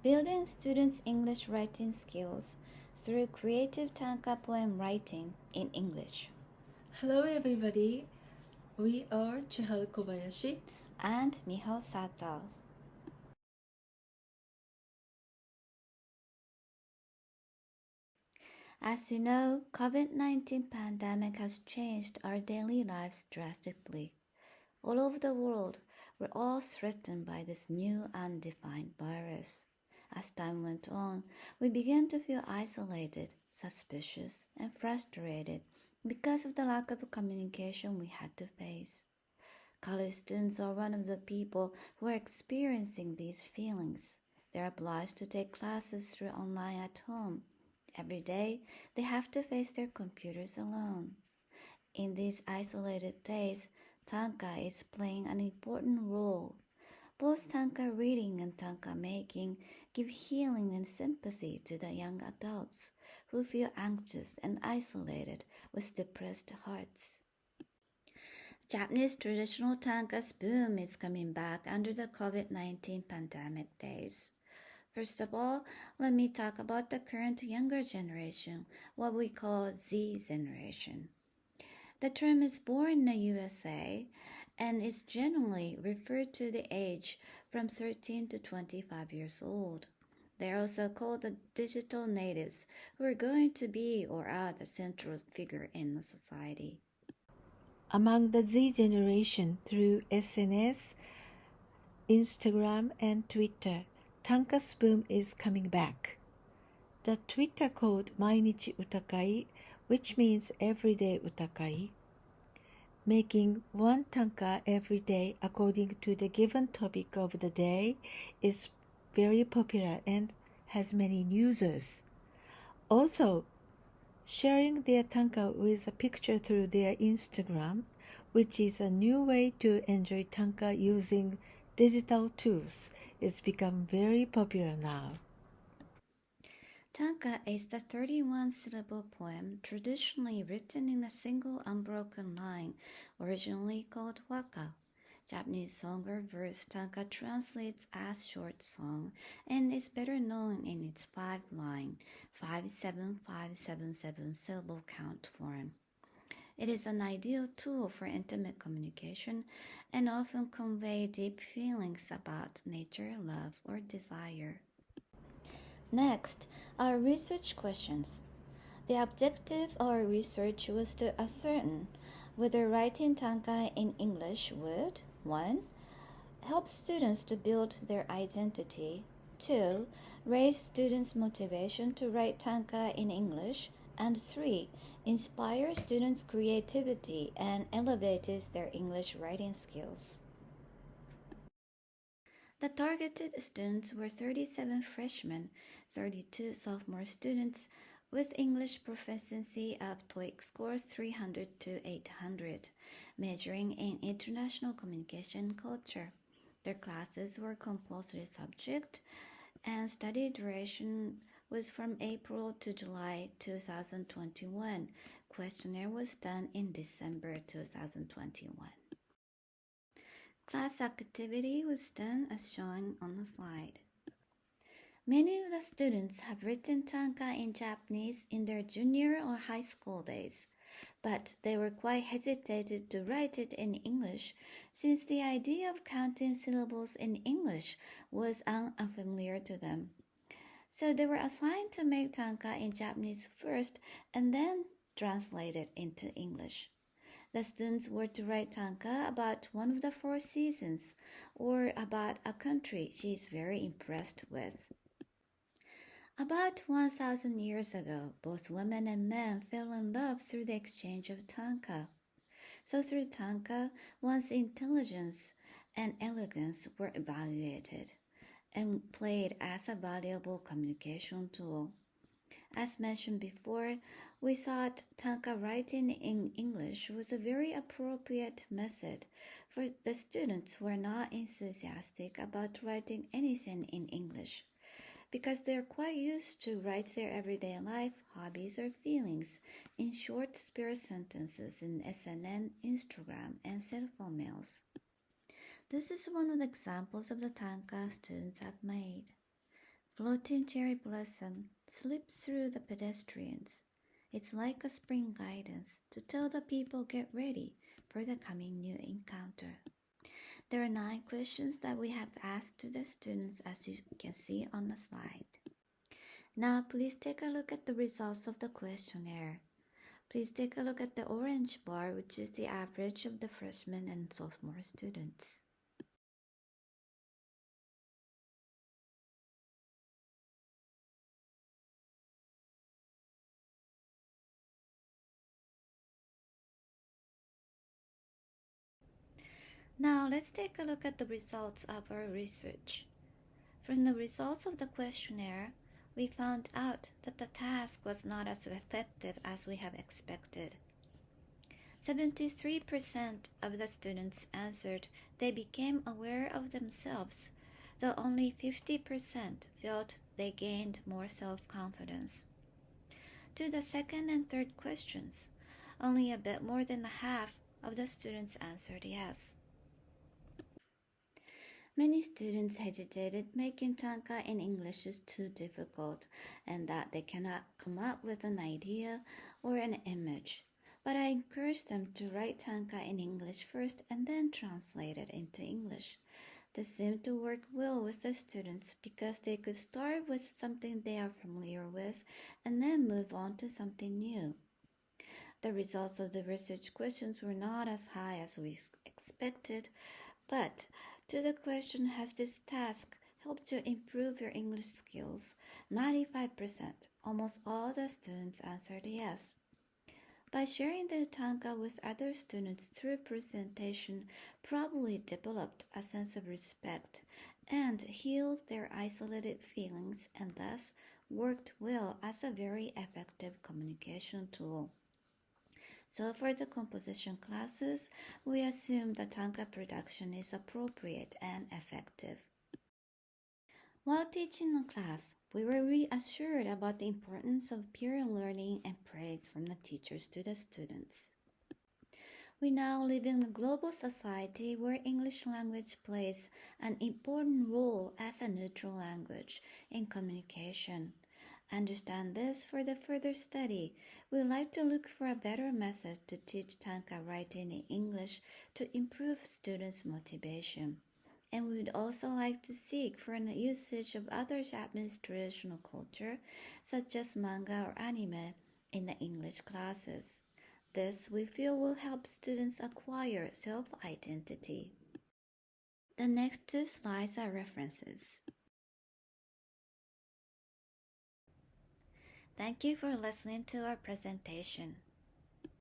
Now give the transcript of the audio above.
building students' English writing skills through creative tanka poem writing in English. Hello everybody, we are Chiharu Kobayashi and Miho Sato. As you know, COVID-19 pandemic has changed our daily lives drastically. All over the world, we're all threatened by this new undefined virus. As time went on, we began to feel isolated, suspicious, and frustrated because of the lack of communication we had to face. College students are one of the people who are experiencing these feelings. They're obliged to take classes through online at home. Every day, they have to face their computers alone. In these isolated days, tanka is playing an important role. Both tanka reading and tanka making give healing and sympathy to the young adults who feel anxious and isolated with depressed hearts. Japanese traditional tanka's boom is coming back under the COVID-19 pandemic days. First of all, let me talk about the current younger generation, what we call Z generation. The term is born in the USA and is generally referred to the age from 13 to 25 years old. They are also called the digital natives who are going to be or are the central figure in the society. among the Z generation through SNS, Instagram, and Twitter. Tanka's boom is coming back. The Twitter called Mainichi Utakai, which means everyday utakai, making one tanka every day according to the given topic of the day, is very popular and has many users. Also, sharing their tanka with a picture through their Instagram, which is a new way to enjoy tanka using digital tools, is become very popular now. Tanka is the 31-syllable poem traditionally written in a single unbroken line, originally called waka. Japanese song or verse tanka translates as short song and is better known in its 5-line, 57577 syllable count form. It is an ideal tool for intimate communication and often convey deep feelings about nature, love, or desire. Next, our research questions. The objective of our research was to ascertain whether writing tanka in English would 1. Help students to build their identity, 2. Raise students' motivation to write tanka in English, and 3. Inspire students' creativity and elevates their English writing skills. The targeted students were 37 freshmen, 32 sophomore students with English proficiency of TOEIC scores 300 to 800, majoring in international communication culture. Their classes were compulsory subject and study duration was from April to July 2021. Questionnaire was done in December 2021. Class activity was done as shown on the slide. Many of the students have written tanka in Japanese in their junior or high school days, but they were quite hesitated to write it in English since the idea of counting syllables in English was unfamiliar to them. So they were assigned to make tanka in Japanese first and then translate it into English. The students were to write tanka about one of the 4 seasons or about a country she is very impressed with. About 1,000 years ago, both women and men fell in love through the exchange of tanka. So through tanka, one's intelligence and elegance were evaluated and played as a valuable communication tool. As mentioned before, we thought tanka writing in English was a very appropriate method for the students who are not enthusiastic about writing anything in English, because they're quite used to write their everyday life, hobbies, or feelings in short, spare sentences in SNN, Instagram, and cell phone mails. This is one of the examples of the tanka students have made. Floating cherry blossom slips through the pedestrians. It's like a spring guidance to tell the people get ready for the coming new encounter. There are 9 questions that we have asked to the students as you can see on the slide. Now please take a look at the results of the questionnaire. Please take a look at the orange bar, which is the average of the freshman and sophomore students. Now let's take a look at the results of our research. From the results of the questionnaire, we found out that the task was not as effective as we have expected. 73% of the students answered they became aware of themselves, though only 50% felt they gained more self-confidence. To the second and third questions, only a bit more than half of the students answered yes. Many students hesitated making tanka in English is too difficult and that they cannot come up with an idea or an image. But I encouraged them to write tanka in English first and then translate it into English. This seemed to work well with the students because they could start with something they are familiar with and then move on to something new. The results of the research questions were not as high as we expected, but to the question, has this task helped to improve your English skills? 95%, almost all the students answered yes. By sharing the tanka with other students through presentation, probably developed a sense of respect and healed their isolated feelings and thus worked well as a very effective communication tool. So for the composition classes, we assume the tanka production is appropriate and effective. While teaching the class, we were reassured about the importance of peer learning and praise from the teachers to the students. We now live in a global society where English language plays an important role as a neutral language in communication. Understand this for the further study. We would like to look for a better method to teach tanka writing in English to improve students' motivation. And we would also like to seek for an usage of other Japanese traditional culture, such as manga or anime, in the English classes. This we feel will help students acquire self-identity. The next 2 slides are references. Thank you for listening to our presentation.